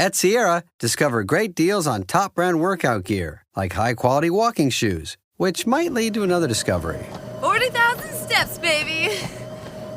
At Sierra, discover great deals on top brand workout gear, like high-quality walking shoes, which might lead to another discovery. 40,000 steps, baby.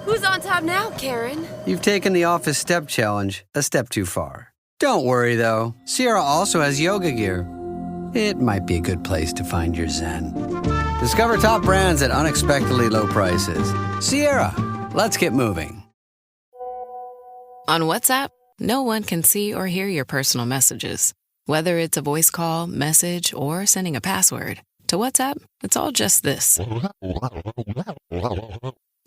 Who's on top now, Karen? You've taken the office step challenge a step too far. Don't worry, though. Sierra also has yoga gear. It might be a good place to find your zen. Discover top brands at unexpectedly low prices. Sierra, let's get moving. On WhatsApp, no one can see or hear your personal messages. Whether it's a voice call, message, or sending a password. To WhatsApp, it's all just this.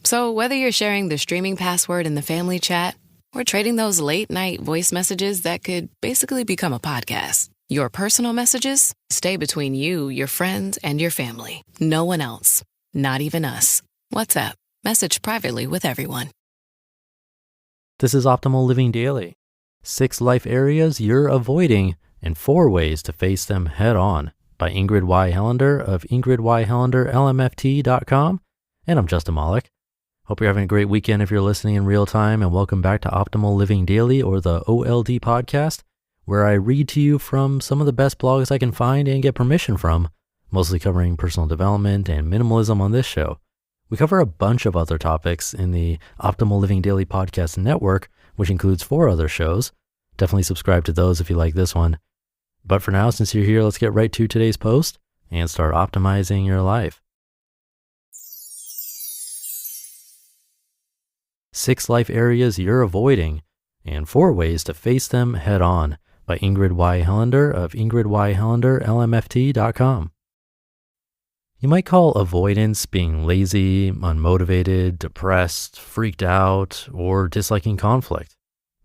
So whether you're sharing the streaming password in the family chat or trading those late-night voice messages that could basically become a podcast, your personal messages stay between you, your friends, and your family. No one else. Not even us. WhatsApp. Message privately with everyone. This is Optimal Living Daily. 6 life areas you're avoiding and 4 ways to face them head on by Ingrid Y Helander of ingridyhelanderlmft.com. And I'm Justin Malik. Hope you're having a great weekend if you're listening in real time, and welcome back to Optimal Living Daily, or the OLD podcast, where I read to you from some of the best blogs I can find and get permission from, mostly covering personal development and minimalism on this show. We cover a bunch of other topics in the Optimal Living Daily podcast network, which includes 4 other shows. Definitely subscribe to those if you like this one. But for now, since you're here, let's get right to today's post and start optimizing your life. 6 life areas you're avoiding and 4 ways to face them head on by Ingrid Y Helander of ingridyhelanderlmft.com. You might call avoidance being lazy, unmotivated, depressed, freaked out, or disliking conflict.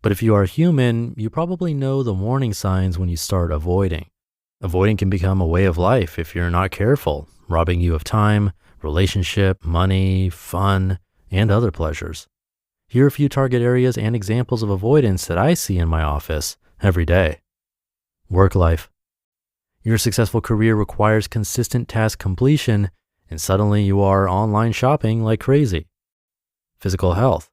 But if you are human, you probably know the warning signs when you start avoiding. Avoiding can become a way of life if you're not careful, robbing you of time, relationship, money, fun, and other pleasures. Here are a few target areas and examples of avoidance that I see in my office every day. Work life. Your successful career requires consistent task completion, and suddenly you are online shopping like crazy. Physical health.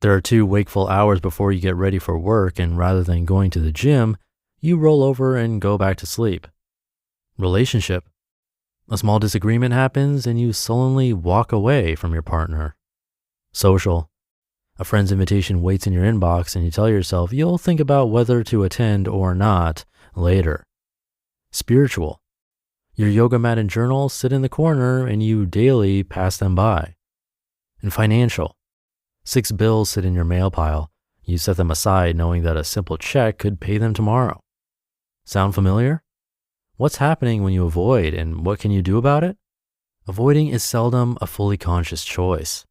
There are 2 wakeful hours before you get ready for work, and rather than going to the gym, you roll over and go back to sleep. Relationship. A small disagreement happens and you sullenly walk away from your partner. Social. A friend's invitation waits in your inbox and you tell yourself you'll think about whether to attend or not later. Spiritual. Your yoga mat and journal sit in the corner and you daily pass them by. And financial. 6 bills sit in your mail pile. You set them aside knowing that a simple check could pay them tomorrow. Sound familiar? What's happening when you avoid, and what can you do about it? Avoiding is seldom a fully conscious choice.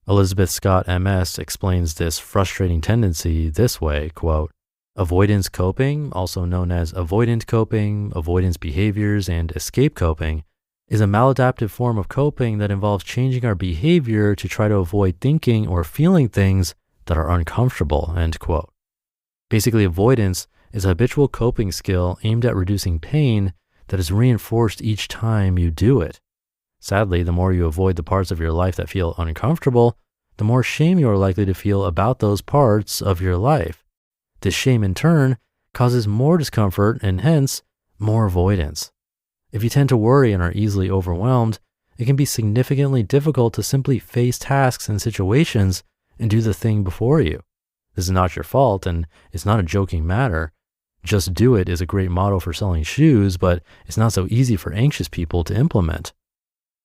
Elizabeth Scott MS explains this frustrating tendency this way, quote, "Avoidance coping, also known as avoidant coping, avoidance behaviors, and escape coping, is a maladaptive form of coping that involves changing our behavior to try to avoid thinking or feeling things that are uncomfortable," end quote. Basically, avoidance is a habitual coping skill aimed at reducing pain that is reinforced each time you do it. Sadly, the more you avoid the parts of your life that feel uncomfortable, the more shame you are likely to feel about those parts of your life. This shame, in turn, causes more discomfort and hence more avoidance. If you tend to worry and are easily overwhelmed, it can be significantly difficult to simply face tasks and situations and do the thing before you. This is not your fault, and it's not a joking matter. Just do it is a great motto for selling shoes, but it's not so easy for anxious people to implement.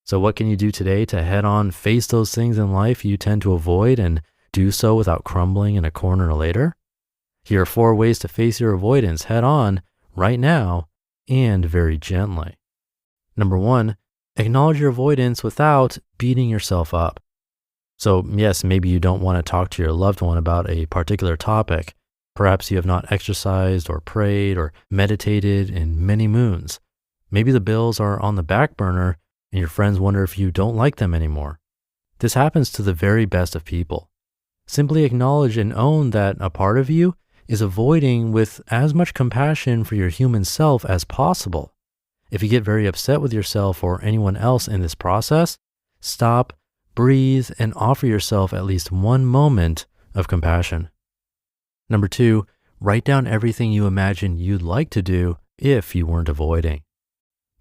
So what can you do today to head on face those things in life you tend to avoid and do so without crumbling in a corner later? Here are 4 ways to face your avoidance head on right now and very gently. Number 1, acknowledge your avoidance without beating yourself up. So yes, maybe you don't want to talk to your loved one about a particular topic. Perhaps you have not exercised or prayed or meditated in many moons. Maybe the bills are on the back burner and your friends wonder if you don't like them anymore. This happens to the very best of people. Simply acknowledge and own that a part of you is avoiding with as much compassion for your human self as possible. If you get very upset with yourself or anyone else in this process, stop, breathe, and offer yourself at least one moment of compassion. Number 2, write down everything you imagine you'd like to do if you weren't avoiding.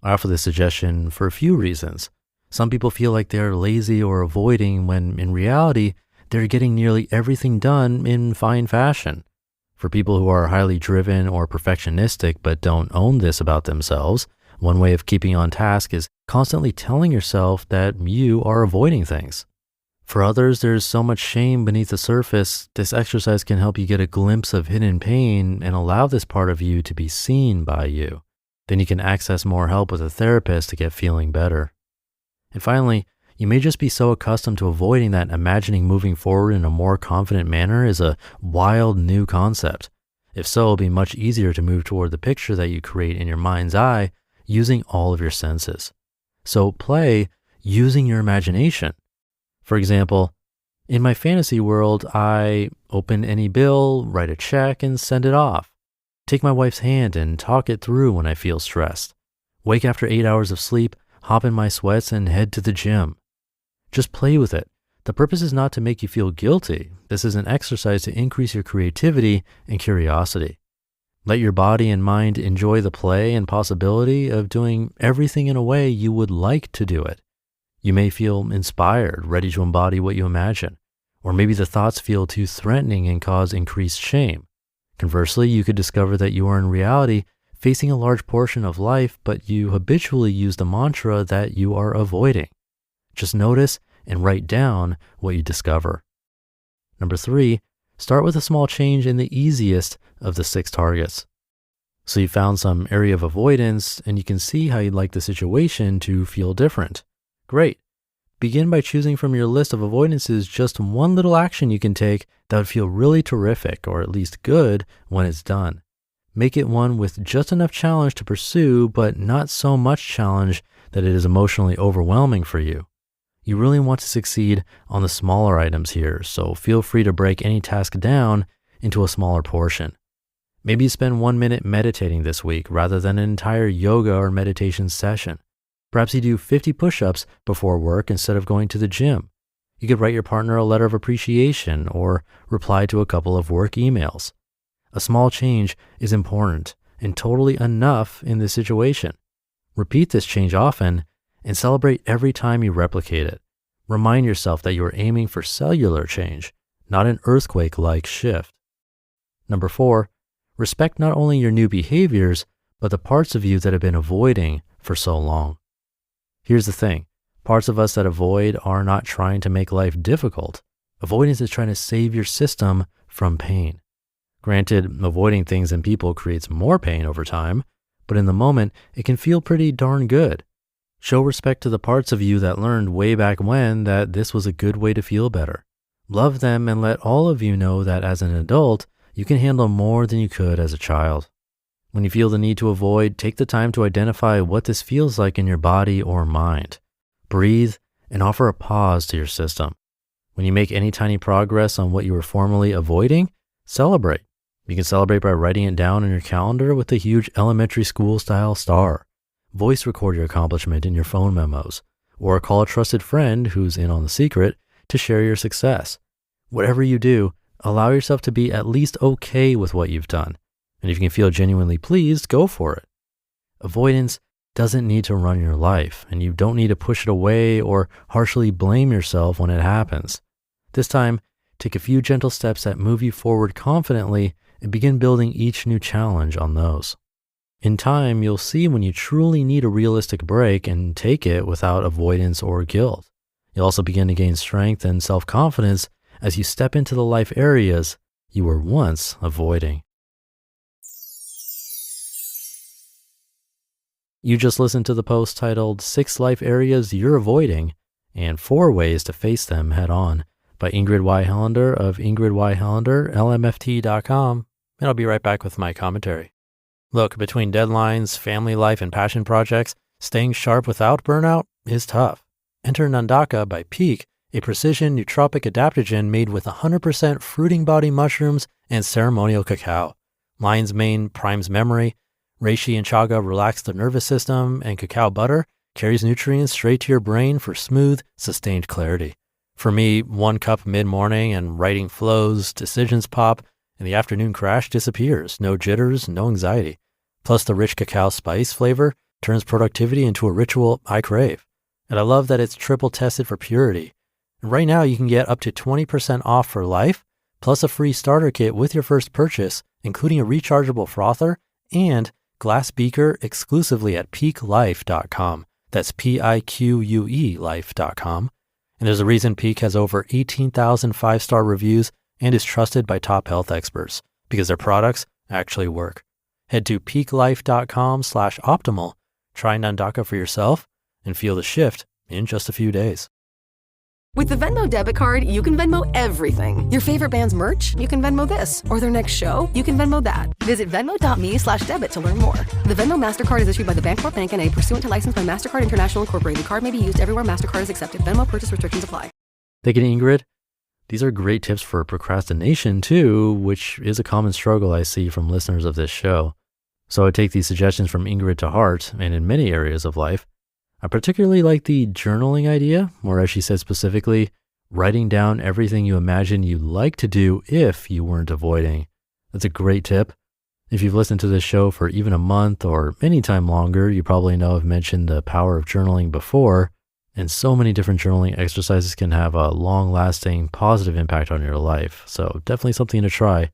I offer this suggestion for a few reasons. Some people feel like they're lazy or avoiding when in reality, they're getting nearly everything done in fine fashion. For people who are highly driven or perfectionistic but don't own this about themselves, one way of keeping on task is constantly telling yourself that you are avoiding things. For others, there's so much shame beneath the surface, this exercise can help you get a glimpse of hidden pain and allow this part of you to be seen by you. Then you can access more help with a therapist to get feeling better. And finally, you may just be so accustomed to avoiding that imagining moving forward in a more confident manner is a wild new concept. If so, it'll be much easier to move toward the picture that you create in your mind's eye using all of your senses. So play using your imagination. For example, in my fantasy world, I open any bill, write a check, and send it off. Take my wife's hand and talk it through when I feel stressed. Wake after 8 hours of sleep, hop in my sweats, and head to the gym. Just play with it. The purpose is not to make you feel guilty. This is an exercise to increase your creativity and curiosity. Let your body and mind enjoy the play and possibility of doing everything in a way you would like to do it. You may feel inspired, ready to embody what you imagine, or maybe the thoughts feel too threatening and cause increased shame. Conversely, you could discover that you are in reality facing a large portion of life, but you habitually use the mantra that you are avoiding. Just notice and write down what you discover. Number 3, start with a small change in the easiest of the 6 targets. So you found some area of avoidance and you can see how you'd like the situation to feel different. Great. Begin by choosing from your list of avoidances just one little action you can take that would feel really terrific or at least good when it's done. Make it one with just enough challenge to pursue, but not so much challenge that it is emotionally overwhelming for you. You really want to succeed on the smaller items here, so feel free to break any task down into a smaller portion. Maybe you spend 1 minute meditating this week rather than an entire yoga or meditation session. Perhaps you do 50 push-ups before work instead of going to the gym. You could write your partner a letter of appreciation or reply to a couple of work emails. A small change is important and totally enough in this situation. Repeat this change often and celebrate every time you replicate it. Remind yourself that you are aiming for cellular change, not an earthquake-like shift. Number 4, respect not only your new behaviors, but the parts of you that have been avoiding for so long. Here's the thing. Parts of us that avoid are not trying to make life difficult. Avoidance is trying to save your system from pain. Granted, avoiding things and people creates more pain over time, but in the moment, it can feel pretty darn good. Show respect to the parts of you that learned way back when that this was a good way to feel better. Love them and let all of you know that as an adult, you can handle more than you could as a child. When you feel the need to avoid, take the time to identify what this feels like in your body or mind. Breathe and offer a pause to your system. When you make any tiny progress on what you were formerly avoiding, celebrate. You can celebrate by writing it down on your calendar with a huge elementary school style star. Voice record your accomplishment in your phone memos, or call a trusted friend who's in on the secret to share your success. Whatever you do, allow yourself to be at least okay with what you've done. And if you can feel genuinely pleased, go for it. Avoidance doesn't need to run your life, and you don't need to push it away or harshly blame yourself when it happens. This time, take a few gentle steps that move you forward confidently and begin building each new challenge on those. In time, you'll see when you truly need a realistic break and take it without avoidance or guilt. You'll also begin to gain strength and self-confidence as you step into the life areas you were once avoiding. You just listened to the post titled 6 Life Areas You're Avoiding and 4 Ways to Face Them Head On by Ingrid Y Helander of Ingrid Y Helander, LMFT.com, and I'll be right back with my commentary. Look, between deadlines, family life, and passion projects, staying sharp without burnout is tough. Enter Nandaka by Peak, a precision nootropic adaptogen made with 100% fruiting body mushrooms and ceremonial cacao. Lion's mane primes memory, reishi and chaga relax the nervous system, and cacao butter carries nutrients straight to your brain for smooth, sustained clarity. For me, 1 cup mid-morning and writing flows, decisions pop, and the afternoon crash disappears. No jitters, no anxiety. Plus, the rich cacao spice flavor turns productivity into a ritual I crave. And I love that it's triple tested for purity. And right now, you can get up to 20% off for life, plus a free starter kit with your first purchase, including a rechargeable frother and glass beaker exclusively at peaklife.com. That's PIQUE life.com. And there's a reason Peak has over 18,000 five-star reviews and is trusted by top health experts because their products actually work. Head to peaklife.com/optimal, try Nandaka for yourself, and feel the shift in just a few days. With the Venmo debit card, you can Venmo everything. Your favorite band's merch? You can Venmo this. Or their next show? You can Venmo that. Visit venmo.me/debit to learn more. The Venmo MasterCard is issued by the Bancorp Bank N.A. pursuant to license by MasterCard International Incorporated. The card may be used everywhere MasterCard is accepted. Venmo purchase restrictions apply. Thank you, Ingrid. These are great tips for procrastination too, which is a common struggle I see from listeners of this show. So I take these suggestions from Ingrid to heart, and in many areas of life. I particularly like the journaling idea, or as she said specifically, writing down everything you imagine you'd like to do if you weren't avoiding. That's a great tip. If you've listened to this show for even a month or any time longer, you probably know I've mentioned the power of journaling before, and so many different journaling exercises can have a long-lasting positive impact on your life. So definitely something to try.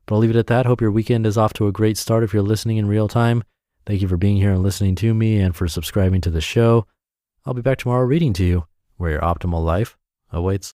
But I'll leave it at that. Hope your weekend is off to a great start if you're listening in real time. Thank you for being here and listening to me and for subscribing to the show. I'll be back tomorrow reading to you where your optimal life awaits.